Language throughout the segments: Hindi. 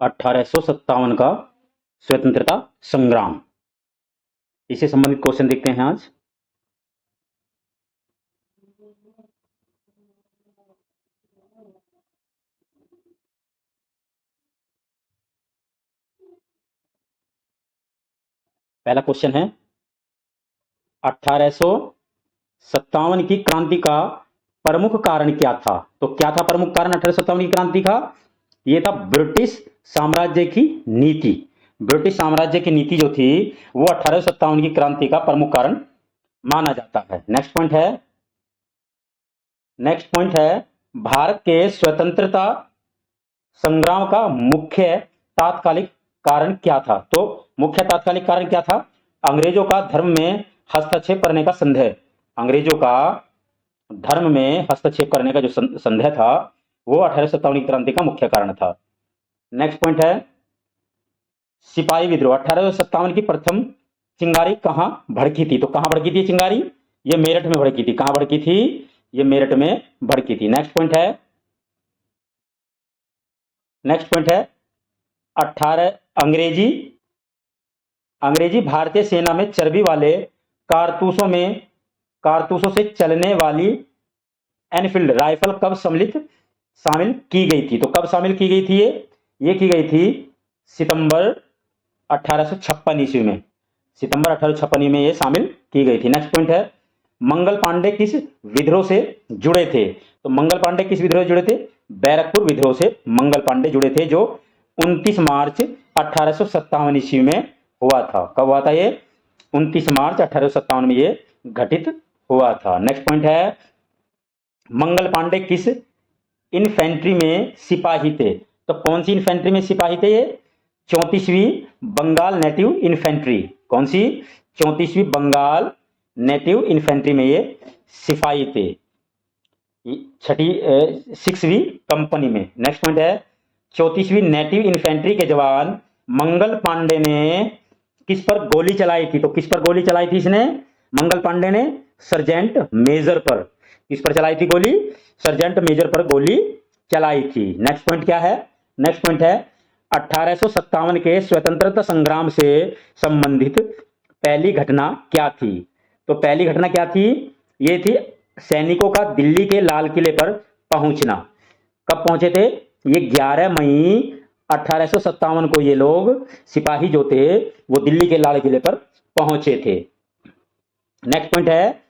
1857 का स्वतंत्रता संग्राम। इससे संबंधित क्वेश्चन देखते हैं आज। पहला क्वेश्चन है 1857 की क्रांति का प्रमुख कारण क्या था? तो क्या था प्रमुख कारण 1857 की क्रांति का? यह था ब्रिटिश साम्राज्य की नीति। ब्रिटिश साम्राज्य की नीति जो थी वो 1857 की क्रांति का प्रमुख कारण माना जाता है। नेक्स्ट पॉइंट है भारत के स्वतंत्रता संग्राम का मुख्य तात्कालिक कारण क्या था? तो मुख्य तात्कालिक कारण क्या था? अंग्रेजों का धर्म में हस्तक्षेप करने का संदेह। अंग्रेजों का धर्म में हस्तक्षेप करने का जो संदेह था वो 1857 की क्रांति का मुख्य कारण था। नेक्स्ट पॉइंट है सिपाही विद्रोह। 1857 की प्रथम चिंगारी कहां भड़की थी? तो कहां भड़की थी चिंगारी? ये मेरठ में भड़की थी। कहां भड़की थी? ये मेरठ में भड़की थी। नेक्स्ट पॉइंट है 18 अंग्रेजी भारतीय सेना में चर्बी वाले कारतूसों से चलने वाली एनफील्ड राइफल कब शामिल की गई थी? तो कब शामिल की गई थी? ये की गई थी सितंबर 1856 ईस्वी में। सितंबर 1856 में ये शामिल की गई थी। नेक्स्ट पॉइंट है मंगल पांडे किस विद्रोह से जुड़े थे? तो मंगल पांडे किस विद्रोह से जुड़े थे? बैरकपुर विद्रोह से मंगल पांडे जुड़े थे, जो 29 मार्च 1857 ईस्वी में हुआ था। कब हुआ था ये? 29 मार्च 1857 में ये घटित हुआ था। नेक्स्ट पॉइंट है मंगल पांडे किस इन्फेंट्री में सिपाही थे? तो कौन सी इन्फेंट्री में सिपाही थे ये? 34वीं बंगाल नेटिव इन्फेंट्री। कौन सी? 34वीं बंगाल नेटिव इन्फेंट्री में ये सिपाही थे, 6वीं कंपनी में। नेक्स्ट पॉइंट है 34वीं नेटिव इन्फेंट्री के जवान मंगल पांडे ने किस पर गोली चलाई थी? तो किस पर गोली चलाई थी इसने? मंगल पांडे ने सर्जेंट मेजर पर। किस पर चलाई थी गोली? सर्जेंट मेजर पर गोली चलाई थी। नेक्स्ट पॉइंट क्या है? नेक्स्ट पॉइंट है 1857 के स्वतंत्रता संग्राम से संबंधित पहली घटना क्या थी? तो पहली घटना क्या थी? ये थी सैनिकों का दिल्ली के लाल किले पर पहुंचना। कब पहुंचे थे? ये 11 मई 1857 को ये लोग सिपाही जो थे वो दिल्ली के लाल किले पर पहुंचे थे। नेक्स्ट पॉइंट है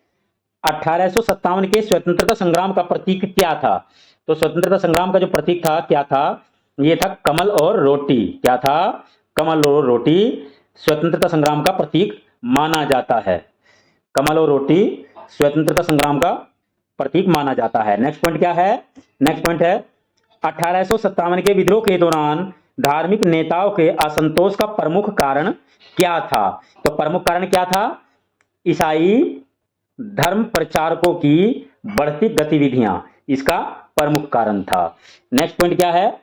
1857 के स्वतंत्रता संग्राम का प्रतीक क्या था? तो स्वतंत्रता संग्राम का जो प्रतीक था क्या था? ये था कमल और रोटी। क्या था? कमल और रोटी स्वतंत्रता संग्राम का प्रतीक माना जाता है। कमल और रोटी स्वतंत्रता संग्राम का प्रतीक माना जाता है। नेक्स्ट पॉइंट क्या है? नेक्स्ट पॉइंट है 1857 के विद्रोह के दौरान धार्मिक नेताओं के असंतोष का प्रमुख कारण क्या था? तो प्रमुख कारण क्या था? ईसाई धर्म प्रचारकों की बढ़ती गतिविधियां इसका प्रमुख कारण था। नेक्स्ट पॉइंट क्या है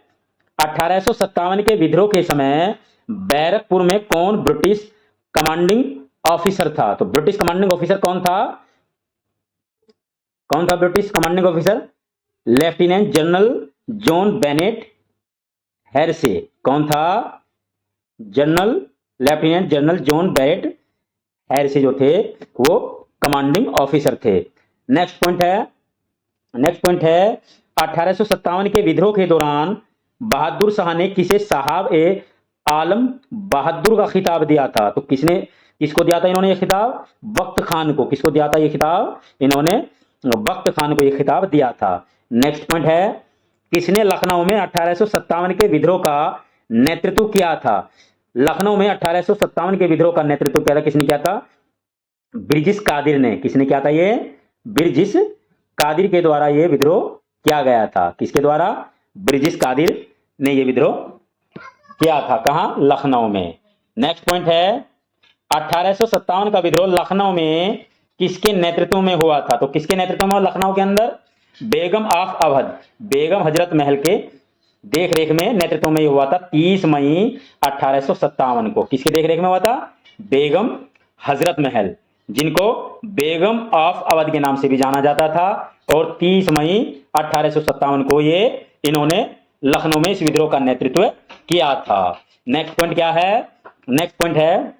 1857 के विद्रोह के समय बैरकपुर में कौन ब्रिटिश कमांडिंग ऑफिसर था? तो ब्रिटिश कमांडिंग ऑफिसर कौन था? कौन था British commanding officer? Lieutenant general John Bennet Hearsey. कौन था? Lieutenant general John Bennet Hearsey जो थे वो कमांडिंग ऑफिसर थे। नेक्स्ट पॉइंट है 1857 के विद्रोह के दौरान बहादुर शाह ने किसे साहब ए आलम बहादुर का खिताब दिया था? तो किसको दिया था इन्होंने ये खिताब? वक्त खान को। किसको दिया था ये खिताब? इन्होंने वक्त खान को ये खिताब दिया था। नेक्स्ट पॉइंट है किसने लखनऊ में 1857 के विद्रोह का नेतृत्व किया था? लखनऊ में 1857 के विद्रोह का नेतृत्व किया था किसने किया था? ब्रिजिस कादिर ने। किसने किया था ये? ब्रिजिस कादिर के द्वारा ये विद्रोह किया गया था। किसके द्वारा? ब्रिजिस कादिर ने ये विद्रोह किया था। कहां? लखनऊ में। नेक्स्ट पॉइंट है 1857 का विद्रोह लखनऊ में किसके नेतृत्व में हुआ था? तो किसके नेतृत्व में? लखनऊ के अंदर बेगम ऑफ अवध, बेगम हजरत महल के देखरेख में नेतृत्व में हुआ था 30 मई 1857 को। किसके देखरेख में हुआ था? बेगम हजरत महल, जिनको बेगम ऑफ अवध के नाम से भी जाना जाता था। और 30 मई 1857 को ये इन्होंने लखनऊ में इस विद्रोह का नेतृत्व किया था। नेक्स्ट पॉइंट क्या है? नेक्स्ट पॉइंट है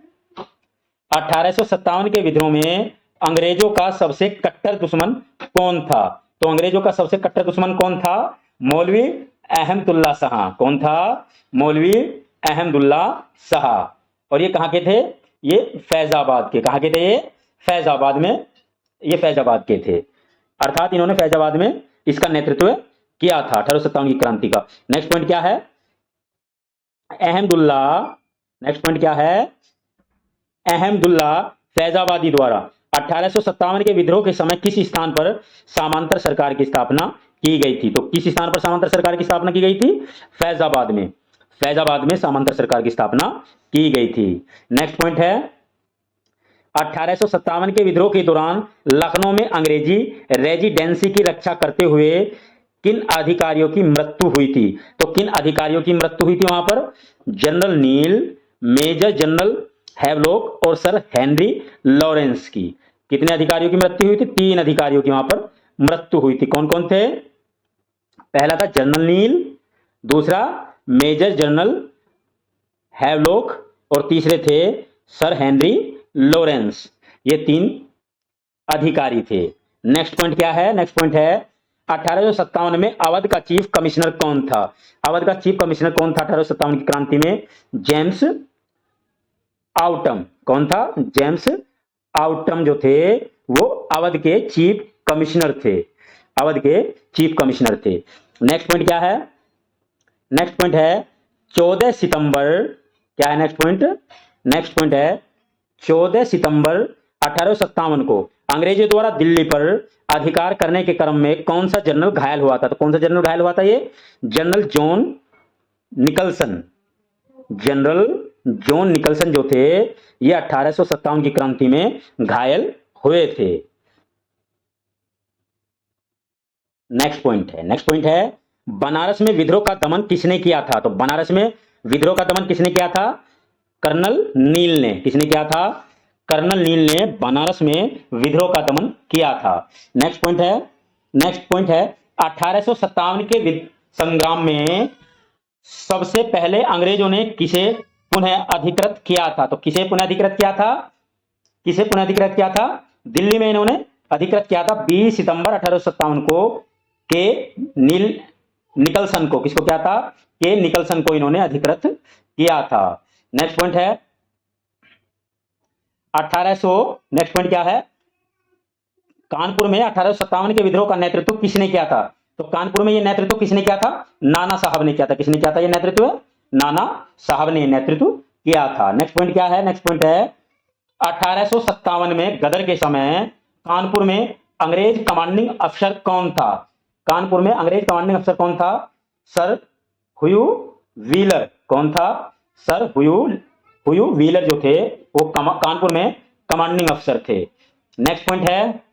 1857 के विद्रोह में अंग्रेजों का सबसे कट्टर दुश्मन कौन था? तो अंग्रेजों का सबसे कट्टर दुश्मन कौन था? मौलवी अहमदुल्ला शाह। कौन था? मौलवी अहमदुल्ला शाह। और ये कहां के थे? ये फैजाबाद के। कहां के थे ये? फैजाबाद में। ये फैजाबाद के थे, अर्थात इन्होंने फैजाबाद में इसका नेतृत्व किया था 1857 की क्रांति का। नेक्स्ट पॉइंट क्या है? अहमदुल्ला। नेक्स्ट पॉइंट क्या है? अहमदुल्ला फैजाबादी द्वारा 1857 के विद्रोह के समय किस स्थान पर सामंतर सरकार की स्थापना की गई थी? तो किस स्थान पर सामंतर सरकार की स्थापना की गई थी? फैजाबाद में। फैजाबाद में सामंतर सरकार की स्थापना की गई थी। नेक्स्ट पॉइंट है 1857 के विद्रोह के दौरान लखनऊ में अंग्रेजी रेजिडेंसी की रक्षा करते हुए किन अधिकारियों की मृत्यु हुई थी? तो किन अधिकारियों की मृत्यु हुई थी वहां पर? जनरल नील, मेजर जनरल हैवलॉक और सर हेनरी लॉरेंस की। कितने अधिकारियों की मृत्यु हुई थी? 3 अधिकारियों की वहां पर मृत्यु हुई थी। कौन कौन थे? पहला था जनरल नील, दूसरा मेजर जनरल हैवलॉक और तीसरे थे सर हेनरी लॉरेंस। ये 3 अधिकारी थे। नेक्स्ट पॉइंट क्या है? नेक्स्ट पॉइंट है 1857 में अवध का चीफ कमिश्नर कौन था? अवध का चीफ कमिश्नर कौन था 1857 की क्रांति में? James autumn. कौन था? जेम्स आउटम जो थे वो अवध के चीफ कमिश्नर थे। अवध के चीफ कमिश्नर थे। नेक्स्ट पॉइंट क्या है? नेक्स्ट पॉइंट है 14 सितंबर। क्या है नेक्स्ट पॉइंट? नेक्स्ट पॉइंट है 14 सितंबर 1857 को अंग्रेजों द्वारा दिल्ली पर अधिकार करने के क्रम में कौन सा जनरल घायल हुआ था? तो कौन सा जनरल घायल हुआ था? ये general John Nicholson. General John Nicholson जो थे ये 1857 की क्रांति में घायल हुए थे। नेक्स्ट पॉइंट है बनारस में विद्रोह का दमन किसने किया था? तो बनारस में विद्रोह का दमन किसने किया था? कर्नल नील ने। किसने किया था? कर्नल नील ने बनारस में विद्रोह का दमन किया था। नेक्स्ट पॉइंट है 1857 के संग्राम में सबसे पहले अंग्रेजों ने किसे पुनः अधिकृत किया था? तो किसे पुनः अधिकृत किया था? किसे पुनः अधिकृत किया था? दिल्ली में इन्होंने अधिकृत किया था 20 सितंबर 1857 को के निकलसन को। किसको किया था? के निकलसन को इन्होंने अधिकृत किया था। नेक्स्ट पॉइंट है 1800। नेक्स्ट पॉइंट क्या है? कानपुर में 1857 के विद्रोह का नेतृत्व किसने किया था? तो कानपुर में यह नेतृत्व किसने किया था? नाना साहब ने किया था। किसने किया था यह नेतृत्व? नाना साहब ने नेतृत्व किया था। नेक्स्ट पॉइंट क्या है? नेक्स्ट पॉइंट है 1857 में गदर के समय कानपुर में अंग्रेज कमांडिंग अफसर कौन था? कानपुर में अंग्रेज कमांडिंग अफसर कौन था? Sir Hugh Wheeler. कौन था? सर हुयू व्हीलर जो थे वो कानपुर में कमांडिंग अफसर थे। नेक्स्ट पॉइंट है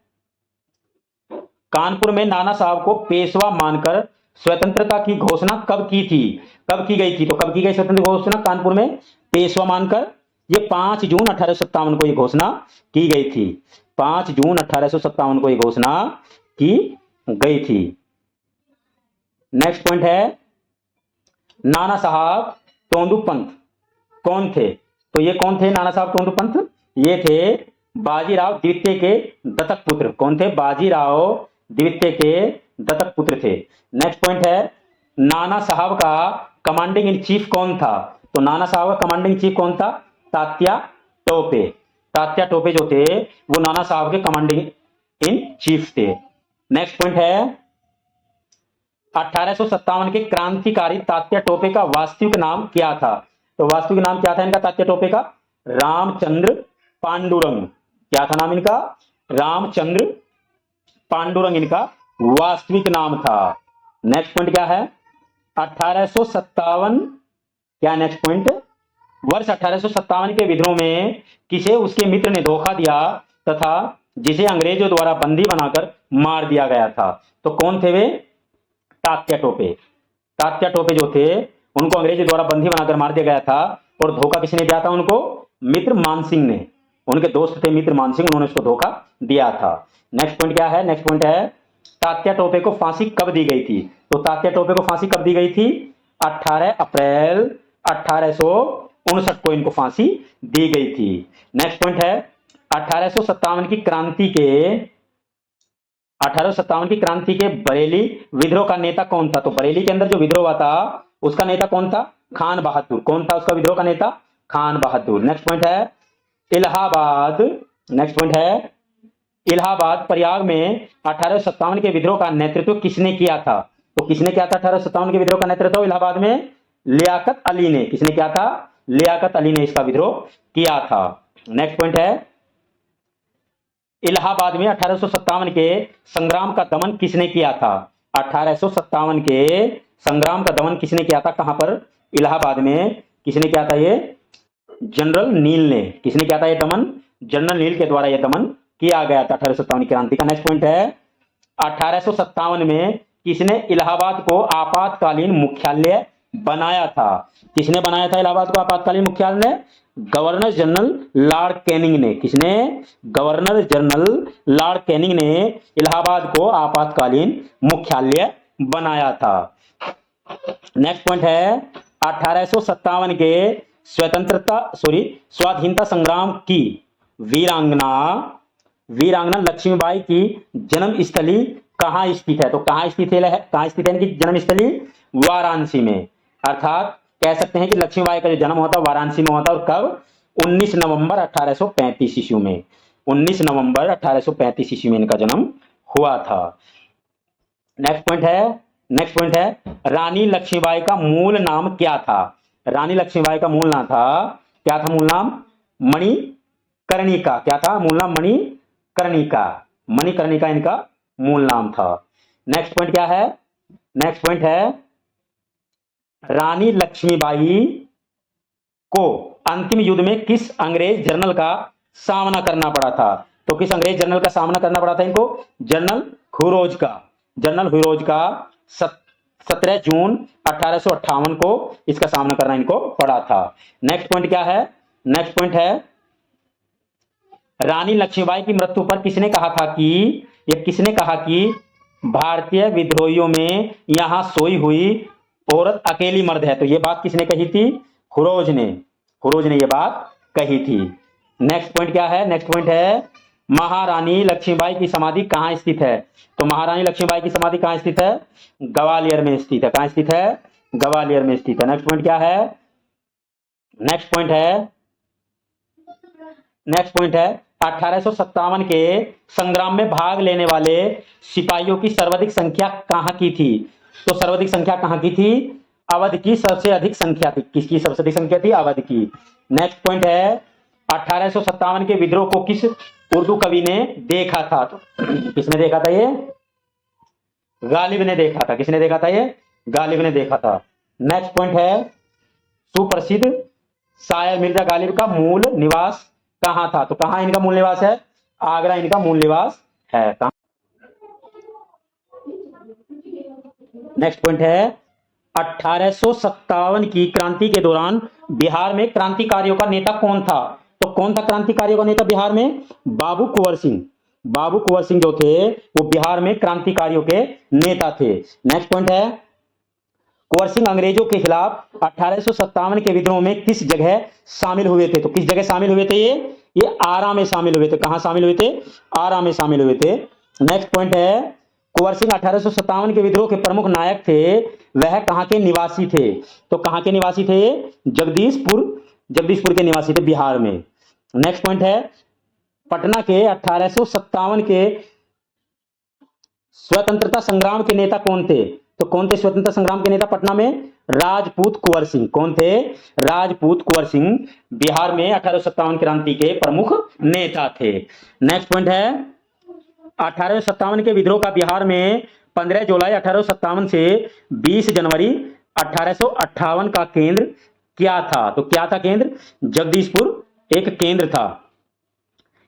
कानपुर में नाना साहब को पेशवा मानकर स्वतंत्रता की घोषणा कब की थी? कब की गई थी? तो कब की गई स्वतंत्र घोषणा कानपुर में पेशवा मानकर? ये 5 जून 1857 को यह घोषणा की गई थी। 5 जून 1857 को यह घोषणा की गई थी। नेक्स्ट पॉइंट है नाना साहब तोंदू पंत कौन थे? तो ये कौन थे नाना साहब तोंदू पंत? ये थे बाजीराव द्वितीय के दत्तक पुत्र। कौन थे? बाजीराव द्वितीय के दत्तक पुत्र थे। नेक्स्ट पॉइंट है नाना साहब का कमांडिंग इन चीफ कौन था? तो नाना साहब का कमांडिंग चीफ कौन था? तात्या टोपे। तात्या टोपे जो थे वो नाना साहब के कमांडिंग इन चीफ थे। नेक्स्ट पॉइंट है 1857 के क्रांतिकारी तात्या टोपे का वास्तविक नाम क्या था? तो वास्तविक नाम क्या था इनका तात्या टोपे का? रामचंद्र पांडुरंग। क्या था नाम इनका? रामचंद्र पांडुरंग इनका वास्तविक नाम था। नेक्स्ट पॉइंट क्या है 1857। क्या नेक्स्ट पॉइंट? वर्ष 1857 के विद्रोह में किसे उसके मित्र ने धोखा दिया तथा जिसे अंग्रेजों द्वारा बंदी बनाकर मार दिया गया था? तो कौन थे वे? तात्या टोपे। तात्या टोपे जो थे उनको अंग्रेजों द्वारा बंदी बनाकर मार दिया गया था और धोखा किसने दिया था उनको? मित्र मानसिंह ने। उनके दोस्त थे मित्र मानसिंह, उन्होंने उसको धोखा दिया था। नेक्स्ट पॉइंट क्या है? नेक्स्ट पॉइंट है तात्या टोपे को फांसी कब दी गई थी? तो तात्या टोपे को फांसी कब दी गई थी? 18 अप्रैल 1859 को इनको फांसी दी गई थी। नेक्स्ट पॉइंट है 1857 की क्रांति के 1857 की क्रांति के बरेली विद्रोह का नेता कौन था? तो बरेली के अंदर जो विद्रोह हुआ था उसका नेता कौन था? खान बहादुर। कौन था उसका विद्रोह का नेता? खान बहादुर। नेक्स्ट पॉइंट है इलाहाबाद। नेक्स्ट पॉइंट है इलाहाबाद प्रयाग में 1857 के विद्रोह का नेतृत्व किसने किया था? तो किसने किया था 1857 के विद्रोह का नेतृत्व इलाहाबाद में? लियाकत अली ने। किसने किया था? लियाकत अली ने इसका विद्रोह किया था। नेक्स्ट पॉइंट है इलाहाबाद में 1857 के संग्राम का दमन किसने किया था? 1857 के संग्राम का दमन किसने किया था? कहां पर? इलाहाबाद में। किसने किया था ये? जनरल नील ने। किसने किया था ये दमन? जनरल नील के द्वारा यह दमन किया गया था 1857 क्रांति का। नेक्स्ट पॉइंट है 1857 में किसने इलाहाबाद को आपातकालीन मुख्यालय बनाया था? किसने बनाया था इलाहाबाद को आपातकालीन मुख्यालय? गवर्नर जनरल लॉर्ड कैनिंग ने। किसने? गवर्नर जनरल लॉर्ड कैनिंग ने इलाहाबाद को आपातकालीन मुख्यालय बनाया था। नेक्स्ट पॉइंट है 1857 के स्वाधीनता संग्राम की वीरांगना लक्ष्मीबाई की जन्म स्थली कहां स्थित है? तो कहां स्थित है? कहां स्थित है इनकी जन्म स्थली? वाराणसी में। अर्थात कह सकते हैं कि लक्ष्मीबाई का जो जन्म होता है वाराणसी में होता है। और कब? 19 नवंबर 1835 ईस्वी में। 19 नवंबर 1835 ईस्वी में इनका जन्म हुआ था। नेक्स्ट पॉइंट है रानी लक्ष्मीबाई का मूल नाम क्या था? रानी लक्ष्मीबाई का मूल नाम था, क्या था मूल नाम? मणिकर्णिका। क्या था मूल नाम? मणिकर्णिका। मणिकर्णिका इनका मूल नाम था। नेक्स्ट पॉइंट क्या है? नेक्स्ट पॉइंट है रानी लक्ष्मीबाई को अंतिम युद्ध में किस अंग्रेज जनरल का सामना करना पड़ा था? तो किस अंग्रेज जनरल का सामना करना पड़ा था इनको? जनरल हुरोज का। जनरल हुरोज का 17 जून 1858 को इसका सामना करना इनको पड़ा था। नेक्स्ट पॉइंट क्या है? नेक्स्ट पॉइंट है रानी लक्ष्मीबाई की मृत्यु पर किसने कहा था कि भारतीय विद्रोहियों में यहां सोई हुई औरत अकेली मर्द है? तो यह बात किसने कही थी? हुरोज ने यह बात कही थी। नेक्स्ट पॉइंट क्या है? नेक्स्ट पॉइंट है महारानी लक्ष्मीबाई की समाधि कहां स्थित है? तो महारानी लक्ष्मीबाई की समाधि कहां स्थित है? ग्वालियर में स्थित है। कहां स्थित है? ग्वालियर में स्थित है। नेक्स्ट पॉइंट क्या है? नेक्स्ट पॉइंट है 1857 के संग्राम में भाग लेने वाले सिपाहियों की सर्वाधिक संख्या कहां की थी? तो सर्वाधिक संख्या कहां की थी? अवध की सबसे अधिक संख्या थी। किसकी सबसे अधिक संख्या थी? अवध की। नेक्स्ट पॉइंट है 1857 के विद्रोह को किस उर्दू कवि ने देखा था? तो किसने देखा था ये? गालिब ने देखा था। किसने देखा था ये? गालिब ने देखा था। नेक्स्ट पॉइंट है सुप्रसिद्ध शायर मिर्जा गालिब का मूल निवास कहां था? तो कहां इनका मूल निवास है? आगरा इनका मूल निवास है। नेक्स्ट पॉइंट है 1857 की क्रांति के दौरान बिहार में क्रांतिकारियों का नेता कौन था? तो कौन था क्रांतिकारियों का नेता बिहार में? बाबू कुंवर सिंह। बाबू कुंवर सिंह जो थे वो बिहार में क्रांतिकारियों के नेता थे। नेक्स्ट पॉइंट है कुंवर सिंह अंग्रेजों के खिलाफ 1857 के विद्रोह में किस जगह शामिल हुए थे? तो किस जगह शामिल हुए थे ये आरा में शामिल हुए थे। कहां शामिल हुए थे? आरा में शामिल हुए थे। नेक्स्ट पॉइंट है कुंवर सिंह 1857 के विद्रोह के प्रमुख नायक थे, वह कहां के निवासी थे? तो कहां के निवासी थे? जगदीशपुर के निवासी थे, बिहार में। नेक्स्ट पॉइंट है पटना के 1857 के स्वतंत्रता संग्राम के नेता कौन थे? तो कौन थे स्वतंत्रता संग्राम के नेता पटना में? राजपूत कुंवर सिंह। कौन थे? राजपूत कुंवर सिंह बिहार में 1857 क्रांति के प्रमुख नेता थे। नेक्स्ट पॉइंट है 1857 के विद्रोह का बिहार में 15 जुलाई 1857 से 20 जनवरी 1858 का केंद्र क्या था? तो क्या था केंद्र? जगदीशपुर एक केंद्र था।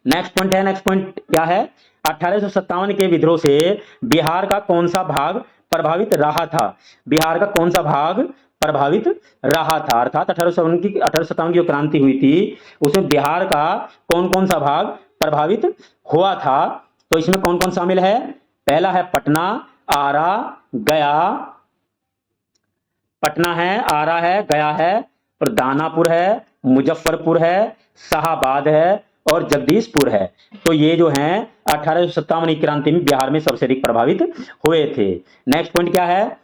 नेक्स्ट पॉइंट क्या है 1857 के विद्रोह से बिहार का कौन सा भाग प्रभावित रहा था? बिहार का कौन सा भाग प्रभावित रहा था? अर्थात 1857 की जो क्रांति हुई थी उसमें बिहार का कौन कौन सा भाग प्रभावित हुआ था? तो इसमें कौन कौन शामिल है? पहला है पटना, आरा, गया। पटना है, आरा है, गया है और दानापुर है, मुजफ्फरपुर है, शाहाबाद है और जगदीशपुर है। तो ये जो हैं 1857 की क्रांति में बिहार में सबसे अधिक प्रभावित हुए थे। नेक्स्ट पॉइंट क्या है?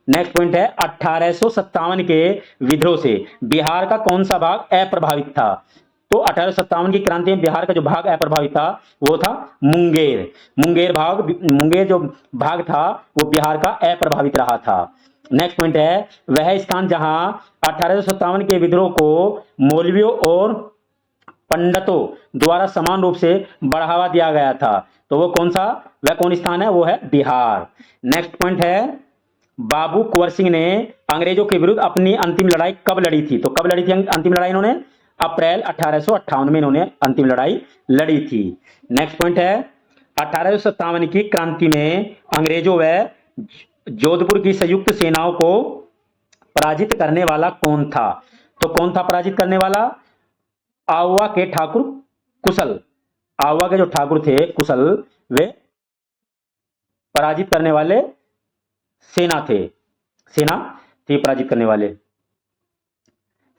नेक्स्ट पॉइंट है 1857 के विद्रोह से बिहार का कौन सा भाग अप्रभावित था? तो 1857 की क्रांति में बिहार का जो भाग अप्रभावित था वो था मुंगेर। मुंगेर जो भाग था वो बिहार का अप्रभावित रहा था। नेक्स्ट पॉइंट है वह स्थान जहां 1857 के विद्रोह को मौलवियों और पंडितों द्वारा समान रूप से बढ़ावा दिया गया था। तो वो कौन सा, वह कौन स्थान है? वो है बिहार। नेक्स्ट पॉइंट है बाबू कुंवर सिंह ने अंग्रेजों के विरुद्ध अपनी अंतिम लड़ाई कब लड़ी थी? तो कब लड़ी थी अंतिम लड़ाई इन्होंने? अप्रैल 1858 में इन्होंने अंतिम लड़ाई लड़ी थी। नेक्स्ट पॉइंट है 1857 की क्रांति में अंग्रेजों व जोधपुर की संयुक्त सेनाओं को पराजित करने वाला कौन था? तो कौन था पराजित करने वाला? आउवा के ठाकुर कुशल। आउवा के जो ठाकुर थे कुशल, वे पराजित करने वाले सेना थी पराजित करने वाले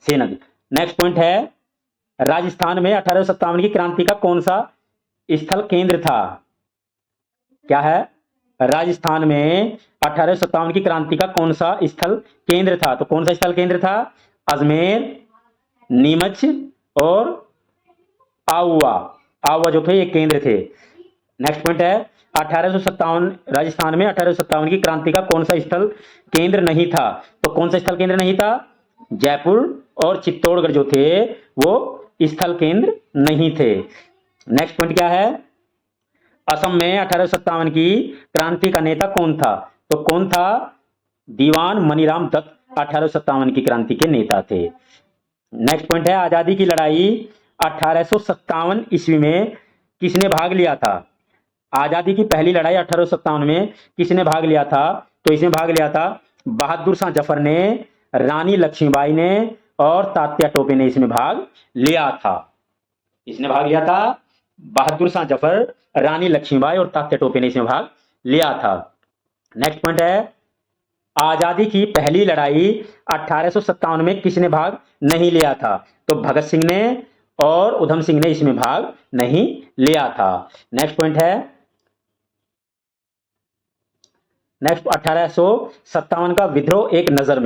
सेना थी। नेक्स्ट पॉइंट है राजस्थान में 1857 की क्रांति का कौन सा स्थल केंद्र था? क्या है? राजस्थान में 1857 की क्रांति का कौन सा स्थल केंद्र था? तो कौन सा स्थल केंद्र था? अजमेर, नीमच और आउवा जो थे ये केंद्र थे। नेक्स्ट पॉइंट है 1857 राजस्थान में 1857 की क्रांति का कौन सा स्थल केंद्र नहीं था? तो कौन सा स्थल केंद्र नहीं था? जयपुर और चित्तौड़गढ़ जो थे वो स्थल केंद्र नहीं थे। नेक्स्ट पॉइंट क्या है? असम में 1857 की क्रांति का नेता कौन था? तो कौन था? दीवान मनीराम दत्त 1857 की क्रांति के नेता थे। नेक्स्ट पॉइंट है आजादी की लड़ाई 1857 ईस्वी में किसने भाग लिया था? आजादी की पहली लड़ाई 1857 में किसने भाग लिया था? तो इसमें भाग लिया था बहादुर शाह जफर ने, रानी लक्ष्मीबाई ने और तात्या टोपे ने इसमें भाग लिया था। इसने भाग लिया था बहादुर शाह जफर, रानी लक्ष्मीबाई और तात्या टोपे ने इसमें भाग लिया था। नेक्स्ट पॉइंट है आजादी की पहली लड़ाई 1857 में किसने भाग नहीं लिया था? तो भगत सिंह ने और उधम सिंह ने इसमें भाग नहीं लिया था। नेक्स्ट पॉइंट है 1857 का विद्रोह एक नजर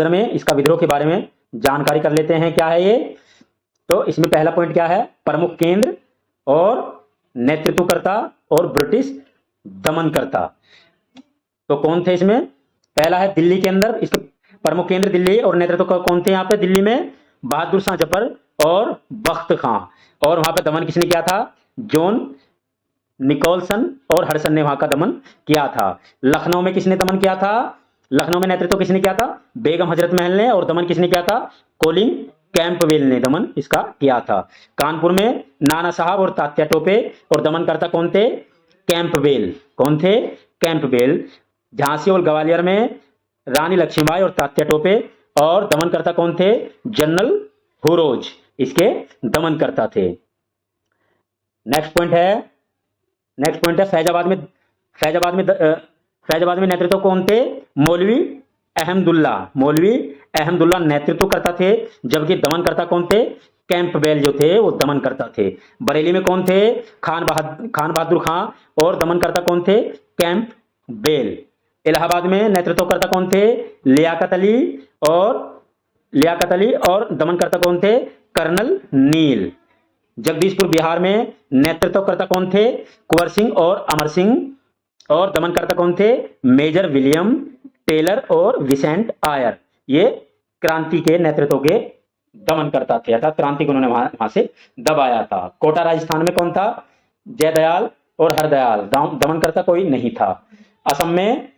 में इसका विद्रोह के बारे में जानकारी कर लेते हैं। क्या है ये? तो इसमें पहला पॉइंट क्या है? प्रमुख केंद्र और नेतृत्वकर्ता और ब्रिटिश दमनकर्ता। तो कौन थे इसमें? पहला है दिल्ली के अंदर, इसके प्रमुख केंद्र दिल्ली और नेतृत्व कौन थे? यहाँ पे दिल्ली में बहादुर शाह जफर और बख्त खां। और वहां पे दमन किसने किया था? जॉन निकोलसन और हडसन ने वहां का दमन किया था। लखनऊ में किसने दमन किया था? लखनऊ में नेतृत्व किसने किया था? बेगम हजरत महल ने। और दमन किसने किया था? कोलिन कैंपवेल ने दमन इसका किया था। कानपुर में नाना साहब और तात्या टोपे और दमनकर्ता कौन थे? कैंपवेल। कौन थे? कैंपवेल। झांसी और ग्वालियर में रानी लक्ष्मीबाई और तात्या टोपे और दमनकर्ता कौन थे? जनरल हुरोज इसके दमनकर्ता थे। नेक्स्ट पॉइंट है फैजाबाद में नेतृत्व कौन थे? मौलवी अहमदुल्ला नेतृत्व करता थे, जबकि दमनकर्ता कौन थे? कैंपबेल जो थे वो दमनकर्ता थे। बरेली में कौन थे? खान बहादुर खां और दमनकर्ता कौन थे? कैंपबेल। इलाहाबाद में नेतृत्वकर्ता कौन थे? लियाकत अली और दमनकर्ता कौन थे? कर्नल नील। जगदीशपुर बिहार में नेतृत्वकर्ता कौन थे? कुंवर सिंह और अमर सिंह। और दमनकर्ता कौन थे? मेजर विलियम टेलर और विसेंट आयर। ये क्रांति के नेतृत्व के दमनकर्ता थे, अर्थात क्रांति को उन्होंने वहां से दबाया था। कोटा राजस्थान में कौन था? जयदयाल और हरदयाल। दमनकर्ता कोई नहीं था। असम में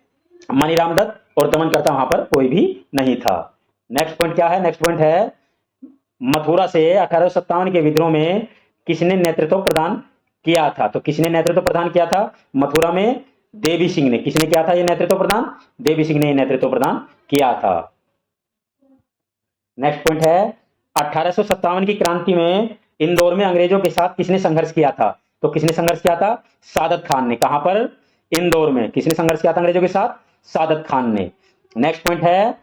मनीराम दत्त और दमनकर्ता वहां पर कोई भी नहीं था। नेक्स्ट पॉइंट क्या है? नेक्स्ट पॉइंट है मथुरा से 1857 के विद्रोह में किसने नेतृत्व प्रदान किया था? तो किसने नेतृत्व प्रदान किया था? मथुरा में देवी सिंह ने। किसने किया था ये नेतृत्व प्रदान? देवी सिंह ने नेतृत्व प्रदान किया था। नेक्स्ट पॉइंट है 1857 की क्रांति में इंदौर में अंग्रेजों के साथ किसने संघर्ष किया था? तो किसने संघर्ष किया था? सादत खान ने। कहां पर? इंदौर में। किसने संघर्ष किया था अंग्रेजों के साथ? सादत खान ने। नेक्स्ट पॉइंट है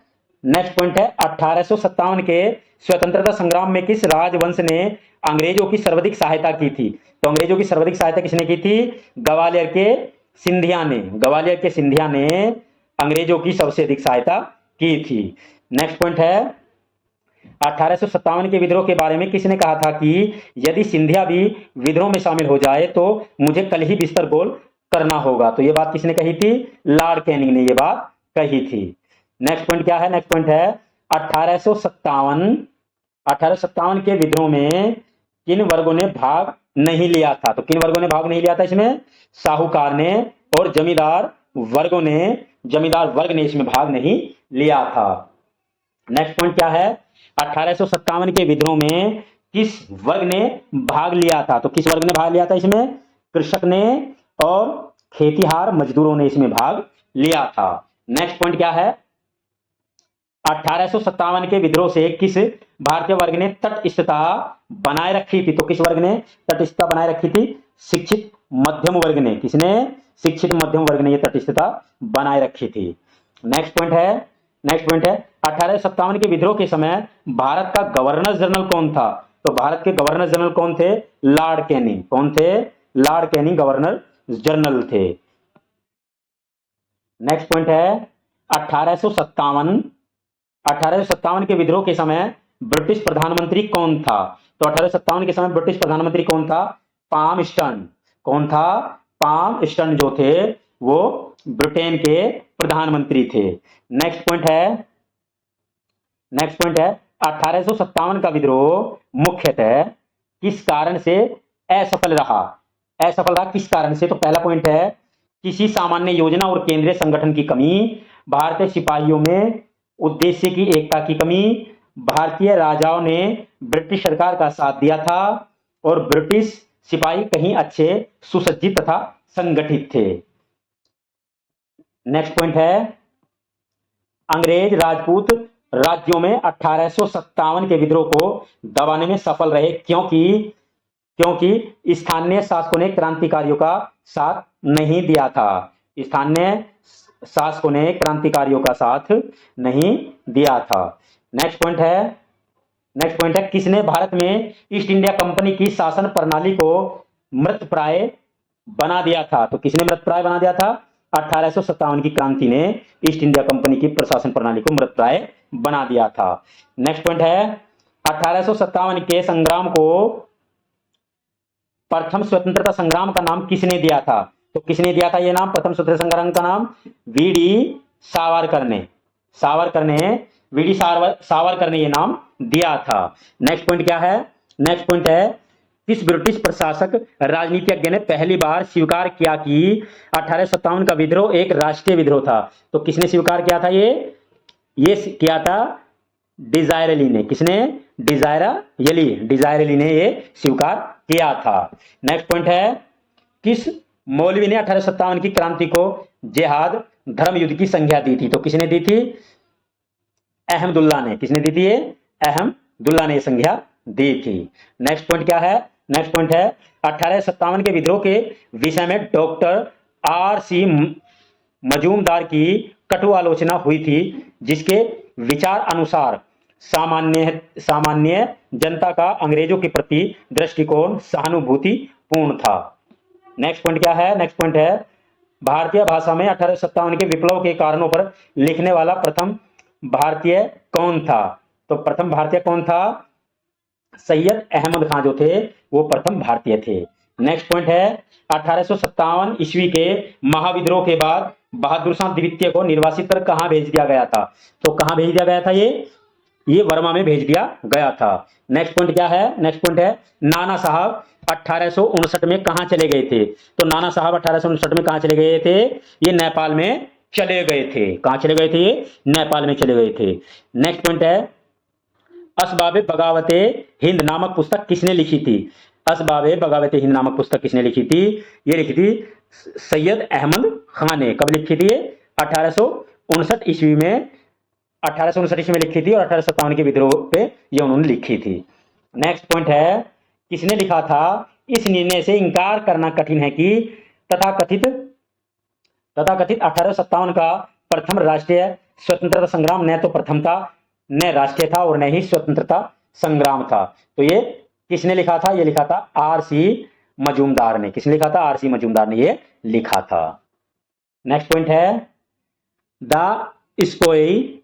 नेक्स्ट पॉइंट है 1857 के स्वतंत्रता संग्राम में किस राजवंश ने अंग्रेजों की सर्वाधिक सहायता की थी? तो अंग्रेजों की सर्वाधिक सहायता किसने की थी? ग्वालियर के सिंधिया ने। ग्वालियर के सिंधिया ने अंग्रेजों की सबसे अधिक सहायता की थी। नेक्स्ट पॉइंट है 1857 के विद्रोह के बारे में किसने कहा था कि यदि सिंधिया भी विद्रोह में शामिल हो जाए तो मुझे कल ही बिस्तर गोल करना होगा? तो यह बात किसने कही थी? लॉर्ड कैनिंग ने यह बात कही थी। नेक्स्ट पॉइंट क्या है? नेक्स्ट पॉइंट है 1857 के विद्रोह में किन वर्गों ने भाग नहीं लिया था? तो किन वर्गों ने भाग नहीं लिया था इसमें? साहूकार ने और जमींदार वर्ग ने इसमें भाग नहीं लिया था। नेक्स्ट पॉइंट क्या है? 1857 के विद्रोह में किस वर्ग ने भाग लिया था? तो किस वर्ग ने भाग लिया था इसमें? कृषक ने और खेतीहार मजदूरों ने इसमें भाग लिया था। नेक्स्ट पॉइंट क्या है? 1857 के विद्रोह से किस भारतीय वर्ग ने तटस्थता बनाए रखी थी? तो किस वर्ग ने तटस्थता बनाए रखी थी? शिक्षित मध्यम वर्ग ने। किसने? शिक्षित मध्यम वर्ग ने यह तटस्थता बनाए रखी थी। नेक्स्ट पॉइंट है 1857 के विद्रोह के समय भारत का गवर्नर जनरल कौन था? तो भारत के गवर्नर जनरल कौन थे? Lord Canning. कौन थे? लॉर्ड कैनिंग गवर्नर जनरल थे। नेक्स्ट पॉइंट है 1857 के विद्रोह के समय ब्रिटिश प्रधानमंत्री कौन था? तो 1857 के समय ब्रिटिश प्रधानमंत्री कौन था? पामस्टन। कौन था? पामस्टन जो थे वो ब्रिटेन के प्रधानमंत्री थे। नेक्स्ट पॉइंट है 1857 का विद्रोह मुख्यतः किस कारण से असफल रहा? असफल रहा किस कारण से? तो पहला पॉइंट है किसी सामान्य योजना और केंद्रीय संगठन की कमी, भारतीय सिपाहियों में उद्देश्य की एकता की कमी, भारतीय राजाओं ने ब्रिटिश सरकार का साथ दिया था और ब्रिटिश सिपाही कहीं अच्छे सुसज्जित तथा संगठित थे। नेक्स्ट पॉइंट है अंग्रेज राजपूत राज्यों में 1857 के विद्रोह को दबाने में सफल रहे क्योंकि स्थानीय शासकों ने क्रांतिकारियों का साथ नहीं दिया था। स्थानीय शासकों ने क्रांतिकारियों का साथ नहीं दिया था। नेक्स्ट पॉइंट है किसने भारत में ईस्ट इंडिया कंपनी की शासन प्रणाली को मृतप्राय बना दिया था? तो किसने मृतप्राय बना दिया था? 1857 की क्रांति ने ईस्ट इंडिया कंपनी की प्रशासन प्रणाली को मृतप्राय बना दिया था। नेक्स्ट पॉइंट है 1857 के संग्राम को प्रथम स्वतंत्रता संग्राम का नाम किसने दिया था? तो किसने दिया था यह नाम? प्रथम स्वतंत्रता संग्राम का नाम वीडी सावरकर ने यह नाम दिया था। नेक्स्ट पॉइंट क्या है? नेक्स्ट पॉइंट है किस ब्रिटिश प्रशासक राजनीतिज्ञ ने पहली बार स्वीकार किया कि 1857 का विद्रोह एक राष्ट्रीय विद्रोह था? तो किसने स्वीकार किया था? ये किया था डिजायरली ने। किसने? डिजायरली ने ये स्वीकार किया था। नेक्स्ट पॉइंट है किस मौलवी ने 1857 की क्रांति को जिहाद धर्म युद्ध की संज्ञा दी थी? तो किसने दी थी? अहमदुल्ला ने। किसने दी थी? अहमदुल्ला ने संज्ञा दी थी। नेक्स्ट पॉइंट क्या है? नेक्स्ट पॉइंट है 1857 के विद्रोह के विषय में डॉक्टर R.C. मजूमदार की कटु आलोचना हुई थी जिसके विचार अनुसार सामान्य जनता का अंग्रेजों के प्रति दृष्टिकोण सहानुभूति पूर्ण था। नेक्स्ट पॉइंट क्या है? नेक्स्ट पॉइंट है भारतीय भाषा में 1857 के विप्लव के कारणों पर लिखने वाला प्रथम भारतीय कौन था? तो प्रथम भारतीय कौन था? सैयद अहमद खान जो थे वो प्रथम भारतीय थे। नेक्स्ट पॉइंट है 1857 ईस्वी के महाविद्रोह के बाद बहादुर शाह द्वितीय को निर्वासित कर कहां भेज दिया गया था? तो कहां भेज दिया गया था? ये वर्मा में भेज दिया गया था। नेक्स्ट पॉइंट क्या है? नेक्स्ट पॉइंट है नाना साहब 1859 में कहां चले गए थे? तो नाना साहब 1859 में कहां चले गए थे? ये नेपाल में चले गए थे। कहां चले गए थे? ये नेपाल में चले गए थे। नेक्स्ट पॉइंट है असबाबे बगावते हिंद नामक पुस्तक किसने लिखी थी? असबाबे बगावते हिंद नामक पुस्तक किसने लिखी थी? ये लिखी थी सैयद अहमद खान ने। कब लिखी थी? 1859 ईस्वी में 1859 ईस्वी में लिखी थी और 1857 के विद्रोह पे ये उन्होंने लिखी थी। नेक्स्ट पॉइंट है किसने लिखा था? इस निर्णय से इंकार करना कठिन है कि तथाकथित 1857 का प्रथम राष्ट्रीय स्वतंत्रता संग्राम न तो प्रथम था, न राष्ट्रीय था, और न ही स्वतंत्रता संग्राम था। तो ये किसने लिखा था? ये लिखा था आर.सी. मजूमदार ने। किसने लिखा था? आर.सी. मजूमदार ने ये लिखा था। नेक्स्ट पॉइंट है the sepoy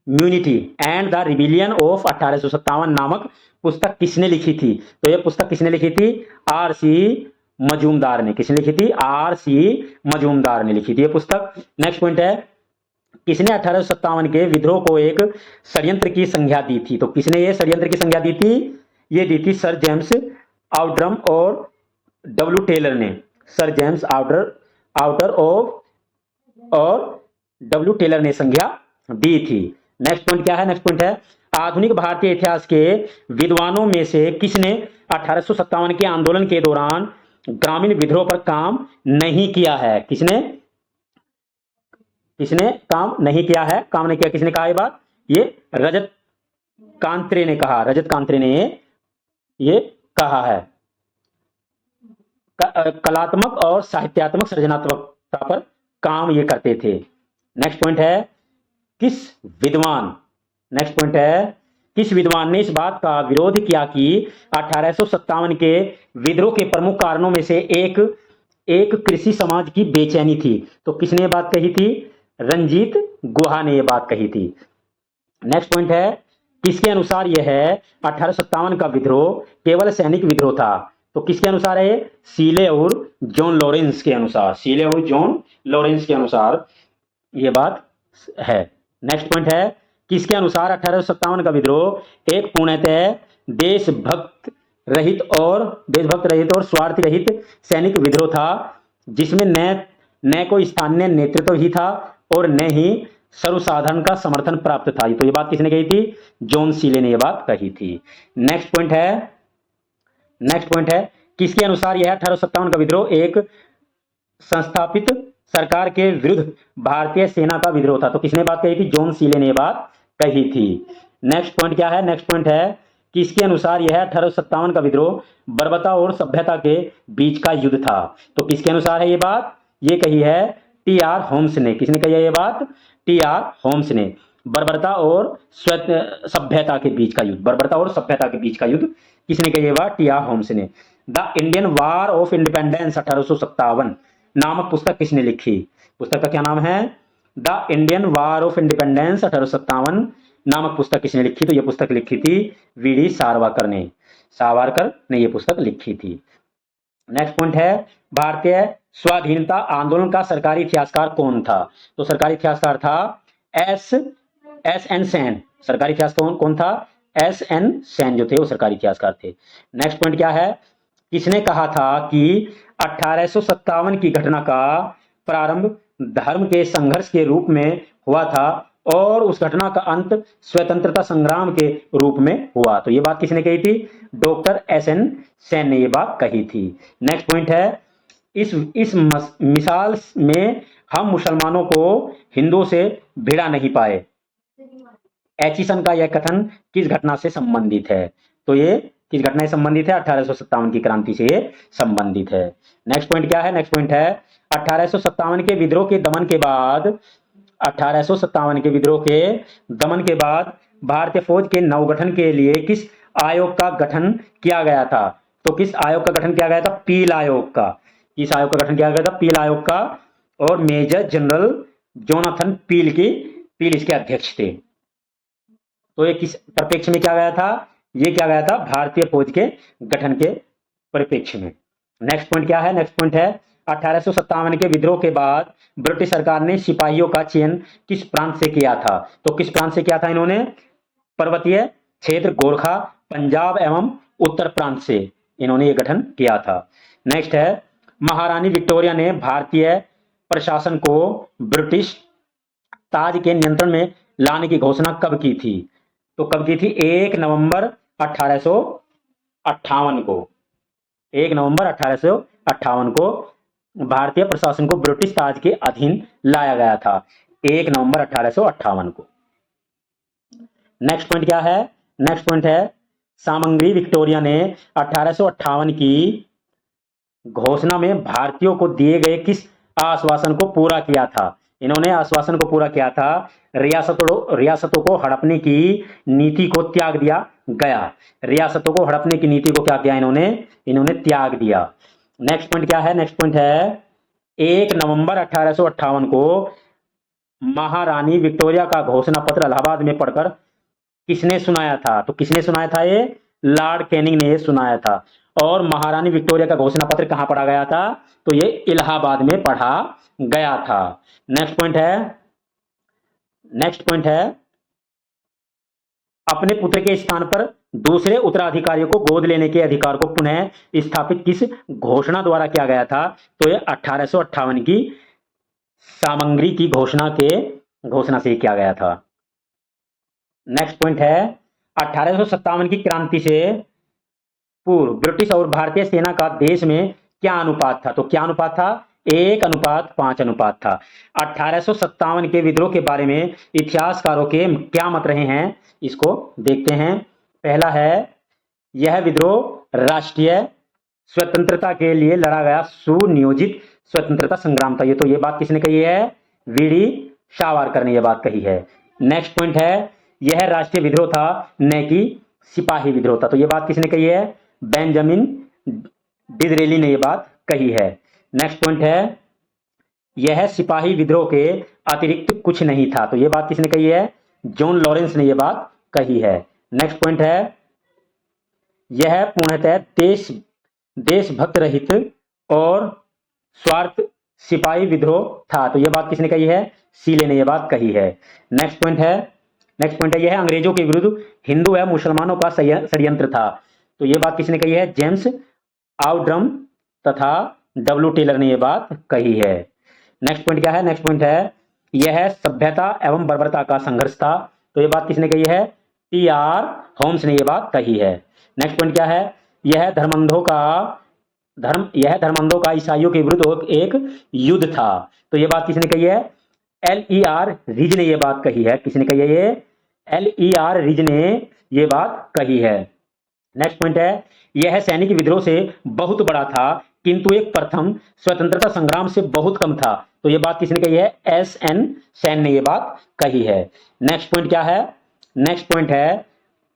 mutiny and the rebellion of 1857 नामक पुस्तक किसने लिखी थी? तो यह पुस्तक किसने लिखी थी? आर.सी. मजूमदार ने। किसने लिखी थी? आर.सी. मजूमदार ने लिखी थी यह पुस्तक। नेक्स्ट पॉइंट है किसने 1857 के विद्रोह को एक षड्यंत्र की संज्ञा दी थी? तो किसने ये षड्यंत्र की संज्ञा दी थी? ये दी थी सर जेम्स आउटरम और डब्ल्यू टेलर ने। सर जेम्स आउटर और डब्ल्यू टेलर ने संज्ञा दी थी। नेक्स्ट पॉइंट क्या है? नेक्स्ट पॉइंट है आधुनिक भारतीय इतिहास के विद्वानों में से किसने 1857 के आंदोलन के दौरान ग्रामीण विद्रोह पर काम नहीं किया है? किसने काम नहीं किया है? काम नहीं किया, किसने कहा ये बात? ये रजत कांत्रे ने कहा। रजत कांत्रे ने ये कहा है। कलात्मक और साहित्यात्मक सृजनात्मकता पर काम ये करते थे। नेक्स्ट पॉइंट है किस विद्वान ने इस बात का विरोध किया कि 1857 के विद्रोह के प्रमुख कारणों में से एक कृषि समाज की बेचैनी थी? तो किसने ये बात कही थी? रंजीत गुहा ने यह बात कही थी। नेक्स्ट पॉइंट है किसके अनुसार यह है 1857 का विद्रोह केवल सैनिक विद्रोह था? तो किसके अनुसार है? सीले और जॉन लॉरेंस के अनुसार। सीले और जॉन लॉरेंस के अनुसार यह बात है। नेक्स्ट पॉइंट है किसके अनुसार 1857 का विद्रोह एक पूर्णतः देशभक्त रहित और स्वार्थ रहित सैनिक विद्रोह था, जिसमें न कोई स्थानीय नेतृत्व ही था और न ही सर्वसाधारण का समर्थन प्राप्त था। तो ये बात किसने कही थी? जॉन सीले ने यह बात कही थी। नेक्स्ट पॉइंट है किसके अनुसार यह 1857 का विद्रोह एक संस्थापित सरकार के विरुद्ध भारतीय सेना का विद्रोह था? तो किसने बात कही थी? जॉन सीले ने यह बात कही थी। नेक्स्ट पॉइंट क्या है? नेक्स्ट पॉइंट है किसके अनुसार यह 1857 का विद्रोह बर्बरता और सभ्यता के बीच का युद्ध था? तो किसके अनुसार है ये बात? ये कही है टी.आर. होम्स ने। किसने कही है ये बात? टी.आर. होम्स ने। बर्बरता और सभ्यता के बीच का युद्ध। बर्बरता और सभ्यता के बीच का युद्ध किसने कही है बात? टी.आर. होम्स ने। The Indian war of independence 1857 नामक पुस्तक किसने लिखी? पुस्तक का क्या नाम है? The Indian war of independence 1857 नामक पुस्तक किसने लिखी? तो यह पुस्तक लिखी थी वी.डी. सावरकर ने यह पुस्तक लिखी थी। नेक्स्ट पॉइंट है भारतीय स्वाधीनता आंदोलन का सरकारी इतिहासकार कौन था? तो सरकारी इतिहासकार था एस.एन. सेन। सरकारी इतिहासकार कौन था? एस.एन. सेन जो थे वो सरकारी इतिहासकार थे। नेक्स्ट पॉइंट क्या है किसने कहा था कि 1857 की घटना का प्रारंभ धर्म के संघर्ष के रूप में हुआ था और उस घटना का अंत स्वतंत्रता संग्राम के रूप में हुआ? तो यह बात किसने कही थी? Doctor SN. सेन ने यह बात कही थी। नेक्स्ट पॉइंट है इस मिसाल में हम मुसलमानों को हिंदुओं से भिड़ा नहीं पाए। एचिसन का यह कथन किस घटना से संबंधित है? तो ये किस घटना से संबंधित है? 1857 की क्रांति से ये संबंधित है। नेक्स्ट पॉइंट क्या है? नेक्स्ट पॉइंट है 1857 के विद्रोह के दमन के बाद 1857 के विद्रोह के दमन के बाद भारतीय फौज के नवगठन के लिए किस आयोग का गठन किया गया था? तो किस आयोग का गठन किया गया था? पील आयोग का। किस आयोग का गठन किया गया था? पील आयोग का। और मेजर जनरल जोनाथन पील इसके अध्यक्ष थे। तो ये किस परिप्रेक्ष्य में किया गया था? ये किया गया था भारतीय फौज के गठन के परिप्रेक्ष्य में। नेक्स्ट पॉइंट क्या है? नेक्स्ट पॉइंट है 1857 के विद्रोह के बाद ब्रिटिश सरकार ने सिपाहियों का चयन किस प्रांत से किया था? तो किस प्रांत से किया था इन्होंने? पर्वतीय क्षेत्र गोरखा, पंजाब एवं उत्तर प्रांत से इन्होंने ये गठन किया था। नेक्स्ट है महारानी विक्टोरिया ने भारतीय प्रशासन को ब्रिटिश ताज के नियंत्रण में लाने की घोषणा कब की थी? तो कब की थी? 1 नवंबर 1858 को। 1 नवंबर 1858 को भारतीय प्रशासन को ब्रिटिश ताज के अधीन लाया गया था। 1 नवंबर 1858 को। नेक्स्ट पॉइंट क्या है? नेक्स्ट पॉइंट है सामग्री विक्टोरिया ने 1858 की घोषणा में भारतीयों को दिए गए किस आश्वासन को पूरा किया था? इन्होंने आश्वासन को पूरा किया था, रियासतों को हड़पने की नीति को त्याग दिया गया। रियासतों को हड़पने की नीति को क्या किया इन्होंने त्याग दिया। नेक्स्ट पॉइंट क्या है? नेक्स्ट पॉइंट है 1 नवंबर 1858 को महारानी विक्टोरिया का घोषणा पत्र इलाहाबाद में पढ़कर किसने सुनाया था? तो किसने सुनाया था? ये लॉर्ड कैनिंग ने ये सुनाया था। और महारानी विक्टोरिया का घोषणा पत्र कहां पढ़ा गया था? तो ये इलाहाबाद में पढ़ा गया था। नेक्स्ट पॉइंट है अपने पुत्र के स्थान पर दूसरे उत्तराधिकारियों को गोद लेने के अधिकार को पुनः स्थापित किस घोषणा द्वारा किया गया था? तो ये 1858 की सामग्री की घोषणा से किया गया था। नेक्स्ट पॉइंट है 1857 की क्रांति से पूर्व ब्रिटिश और भारतीय सेना का देश में क्या अनुपात था? तो क्या अनुपात था? 1:5 अनुपात था। 1857 के विद्रोह के बारे में इतिहासकारों के क्या मत रहे हैं, इसको देखते हैं। पहला है, यह विद्रोह राष्ट्रीय स्वतंत्रता के लिए लड़ा गया सुनियोजित स्वतंत्रता संग्राम था। ये बात किसने कही है? वीडी सावरकर ने यह बात कही है। नेक्स्ट पॉइंट है, यह राष्ट्रीय विद्रोह था न कि सिपाही विद्रोह था। तो यह बात किसने कही है? बेंजामिन डिसरेली ने यह बात कही है। नेक्स्ट पॉइंट है, यह सिपाही विद्रोह के अतिरिक्त कुछ नहीं था। तो यह बात किसने कही है? जॉन लॉरेंस ने यह बात कही है। नेक्स्ट पॉइंट है, यह पूर्णतः देशभक्त रहित और स्वार्थ सिपाही विद्रोह था। तो यह बात किसने कही है? सीले ने यह बात कही है। नेक्स्ट पॉइंट है, यह अंग्रेजों के विरुद्ध हिंदू एवं मुसलमानों का षड्यंत्र था। तो यह बात किसने कही है? जेम्स आउड्रम तथा डब्ल्यू टेलर ने यह बात कही है। नेक्स्ट पॉइंट क्या है? नेक्स्ट पॉइंट है, यह सभ्यता एवं बर्बरता का संघर्ष था। तो यह बात किसने कही है? टी.आर. होम्स ने यह बात कही है। नेक्स्ट पॉइंट क्या है, यह धर्मांधों का ईसाइयों के विरुद्ध एक युद्ध था। तो यह बात किसने कही है? L.E.R. रिज ने यह बात कही है। किसने कही है? ये L.E.R. रिज ने यह बात कही है। नेक्स्ट पॉइंट है, यह सैनिक विद्रोह से बहुत बड़ा था किंतु एक प्रथम स्वतंत्रता संग्राम से बहुत कम था। तो यह बात किसने कही है? S.N. सेन ने यह बात कही है। नेक्स्ट पॉइंट क्या है? नेक्स्ट पॉइंट है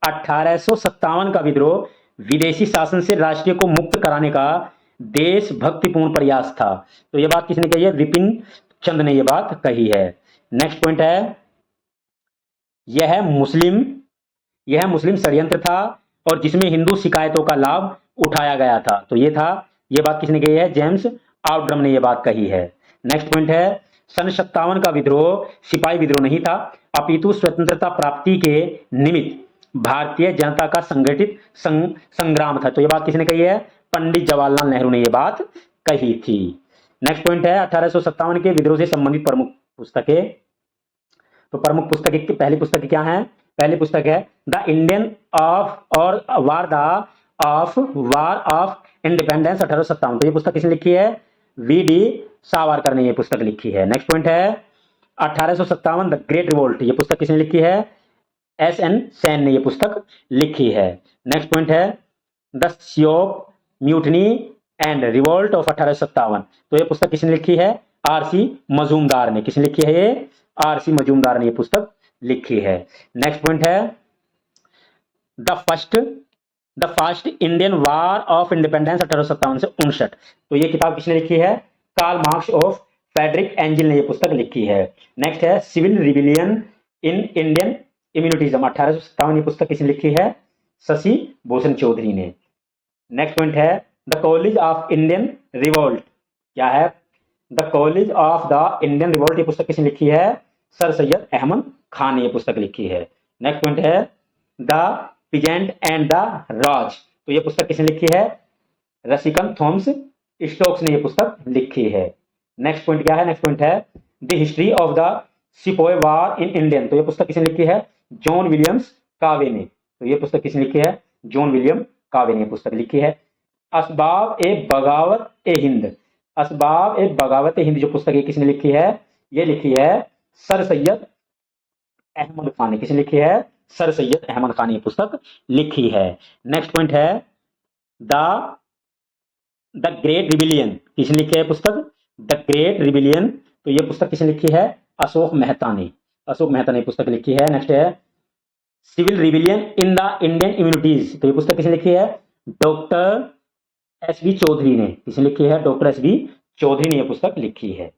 1857 का विद्रोह विदेशी शासन से राष्ट्रीय को मुक्त कराने का देशभक्तिपूर्ण प्रयास था। तो यह बात किसने कही है? विपिन चंद ने यह बात कही है। नेक्स्ट पॉइंट है, यह मुस्लिम षड्यंत्र था और जिसमें हिंदू शिकायतों का लाभ उठाया गया था। तो यह बात किसने कही है? जेम्स आउड्रम ने यह बात कही है। नेक्स्ट पॉइंट है, सन 57 का विद्रोह सिपाही विद्रोह नहीं था अपितु स्वतंत्रता प्राप्ति के निमित्त भारतीय जनता का संगठित संग्राम था। तो यह बात किसने कही है? पंडित जवाहरलाल नेहरू ने यह बात कही थी। नेक्स्ट पॉइंट है 1857 के विद्रोह से संबंधित प्रमुख पुस्तकें। तो प्रमुख पुस्तक की पहली पुस्तक क्या है? पहली पुस्तक है the Indian war of independence 1857। तो ये पुस्तक किसने लिखी है? वी.डी. सावरकर ने ये पुस्तक लिखी है। नेक्स्ट पॉइंट है 1857 द ग्रेट रिवोल्ट। ये पुस्तक किसने लिखी है? S.N. सेन ने ये पुस्तक लिखी है। नेक्स्ट पॉइंट है the sepoy mutiny and revolt of 1857। तो ये पुस्तक किसने लिखी है? R.C. मजूमदार ने। किसने लिखी है? ये R.C. मजूमदार ने ये पुस्तक लिखी है। नेक्स्ट पॉइंट है the first Indian war of independence 1857 से 59। तो ये किताब किसने लिखी है? Karl Marx of Frederick Engels ने ये पुस्तक लिखी है। नेक्स्ट है सिविल रिविलियन इन इंडियन इम्यूनिटिज्म 1857। ये पुस्तक किसने लिखी है? शशि भूषण चौधरी ने। नेक्स्ट पॉइंट है the college of Indian revolt. क्या है? The college of the Indian revolt. ये पुस्तक किसने लिखी है? सर सैयद अहमद खान ने ये पुस्तक लिखी है। नेक्स्ट पॉइंट है द पीजेंट एंड द राज। तो ये पुस्तक किसने लिखी है? रसिकन थॉमस स्टोक्स ने ये पुस्तक लिखी है। नेक्स्ट पॉइंट क्या है? नेक्स्ट पॉइंट है the history of the sepoy war in Indian. तो ये पुस्तक किसने लिखी है? जॉन विलियम्स कावे ने। तो ये पुस्तक किसने लिखी है? जॉन विलियम कावे ने पुस्तक लिखी है। असबाब ए बगावत ए हिंद जो पुस्तक है किसने लिखी है? ये लिखी है सर सैयद अहमद खान ने। किसने लिखी है? सर सैयद अहमद खान ने पुस्तक लिखी है। नेक्स्ट पॉइंट है द ग्रेट रिबिलियन। किसने लिखी है पुस्तक? द ग्रेट रिबिलियन तो ये पुस्तक किसने लिखी है? अशोक मेहता ने। अशोक मेहता ने पुस्तक लिखी है। नेक्स्ट है civil rebellion in the Indian immunities, तो ये पुस्तक किसने लिखी है? डॉक्टर एस बी चौधरी ने। किसने लिखी है? डॉक्टर एस बी चौधरी ने यह पुस्तक लिखी है।